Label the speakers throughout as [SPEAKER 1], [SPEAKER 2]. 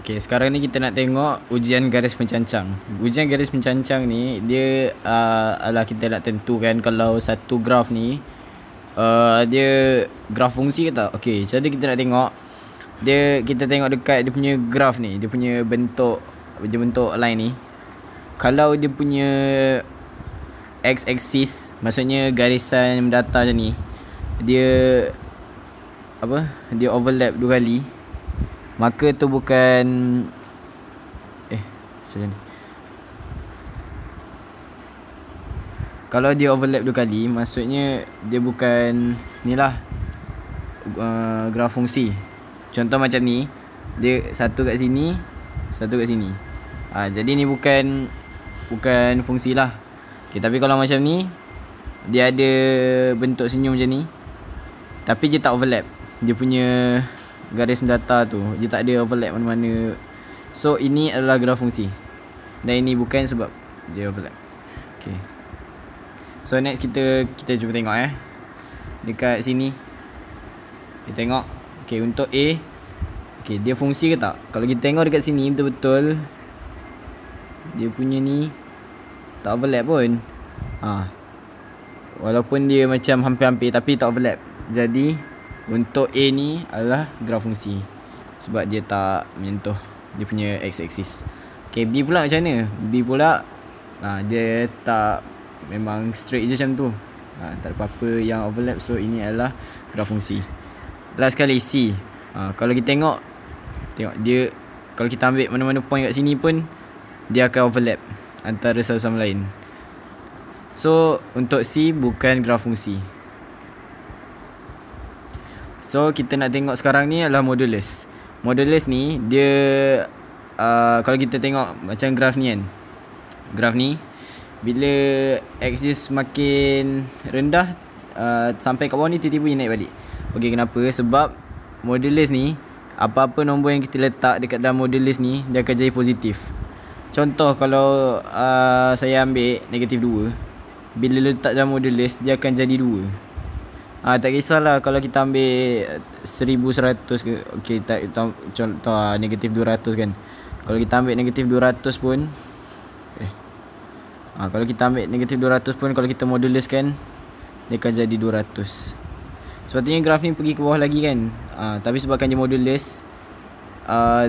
[SPEAKER 1] Okay, sekarang ni kita nak tengok ujian garis pencancang. Ujian garis pencancang ni dia adalah kita nak tentukan kalau satu graf ni dia graf fungsi ke tak. Okay, jadi kita nak tengok kita tengok dekat dia punya graf ni, dia punya bentuk line ni. Kalau dia punya x-axis, maksudnya garisan mendatar macam ni, dia overlap 2 kali, maka tu bukan kalau dia overlap 2 kali, maksudnya dia bukan ni lah graf fungsi. Contoh macam ni, dia satu kat sini, satu kat sini. Jadi ni bukan fungsi lah. Okay, tapi kalau macam ni, dia ada bentuk senyum macam ni, tapi dia tak overlap. Dia punya garis mendatar tu, dia tak ada overlap mana-mana. So ini adalah graf fungsi, dan ini bukan sebab dia overlap. Okay, so next kita cuba tengok dekat sini. Kita tengok, okay, untuk A, okay, dia fungsi ke tak? Kalau kita tengok dekat sini, betul-betul dia punya ni tak overlap pun. Walaupun dia macam hampir-hampir, tapi tak overlap. Jadi untuk A ni adalah graf fungsi, sebab dia tak menyentuh dia punya x-axis. Okay, B pula macam mana? B pula dia tak, memang straight je macam tu. Tak ada apa-apa yang overlap. So ini adalah graf fungsi. Last sekali C. Kalau kita tengok dia, kalau kita ambil mana-mana point kat sini pun, dia akan overlap antara satu sama lain. So untuk C bukan graf fungsi. So kita nak tengok sekarang ni adalah modulus. Modulus ni dia kalau kita tengok macam graf ni kan, graf ni bila axis makin rendah sampai kat bawah ni, tiba-tiba naik balik. Okey, kenapa? Sebab modulus ni, apa-apa nombor yang kita letak dekat dalam modulus ni, dia akan jadi positif. Contoh kalau saya ambil negatif 2, bila letak dalam modulus, dia akan jadi 2. Tak kisahlah kalau kita ambil 1100 ke. Okay, contoh negatif 200 kan. Kalau kita ambil negatif 200 pun, kalau kita ambil negatif 200 pun, kalau kita modulus kan, dia akan jadi 200. Sepatutnya graf ni pergi ke bawah lagi kan. Tapi sebabkan dia modulus,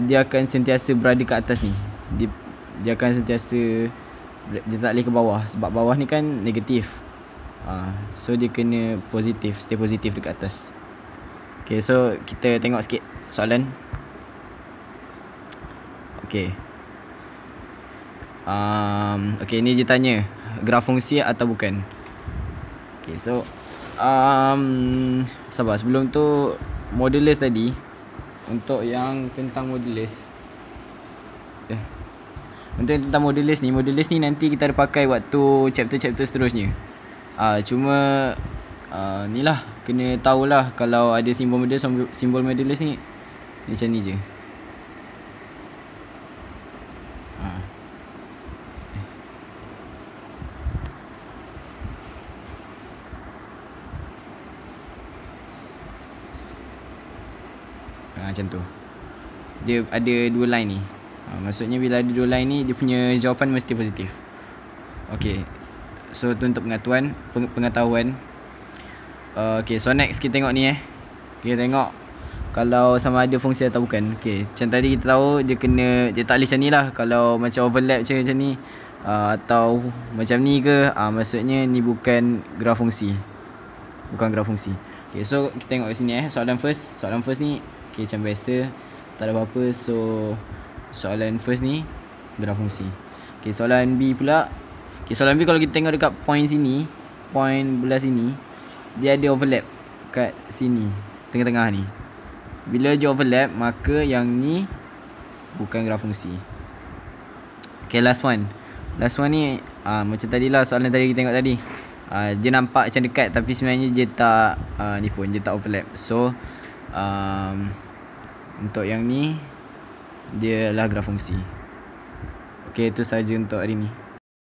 [SPEAKER 1] dia akan sentiasa berada kat atas ni. Dia akan sentiasa, dia tak boleh ke bawah, sebab bawah ni kan negatif. So dia kena positif, stay positif dekat atas. Okay, so kita tengok sikit soalan. Okay, okay, ni dia tanya graf fungsi atau bukan. Okay, so sabar, sebelum tu modulus tadi, untuk yang tentang modulus, untuk yang tentang modulus ni nanti kita ada pakai waktu chapter-chapter seterusnya. Cuma ni lah, kena tahulah kalau ada simbol modulus ni macam ni je. Macam tu. Dia ada 2 line ni. Maksudnya bila ada 2 line ni, dia punya jawapan mesti positif. Okay, so tu untuk pengetahuan. Okay, so next kita tengok ni kita tengok kalau sama ada fungsi atau bukan. Okay, macam tadi kita tahu dia tak boleh macam ni lah. Kalau macam overlap macam ni, atau macam ni ke, maksudnya ni bukan graf fungsi. Bukan graf fungsi. Okay, so kita tengok kat sini soalan first ni, okay, macam biasa, tak ada apa-apa. So soalan first ni graf fungsi. Okay, soalan B pula. Okay, soalan B kalau kita tengok dekat point sini, point belah sini, dia ada overlap kat sini, tengah-tengah ni. Bila dia overlap, maka yang ni bukan graf fungsi. Okay, last one ni macam tadilah soalan tadi kita tengok tadi. Dia nampak macam dekat, tapi sebenarnya dia tak dia tak overlap. So untuk yang ni, dia adalah graf fungsi. Okay, itu sahaja untuk hari ni.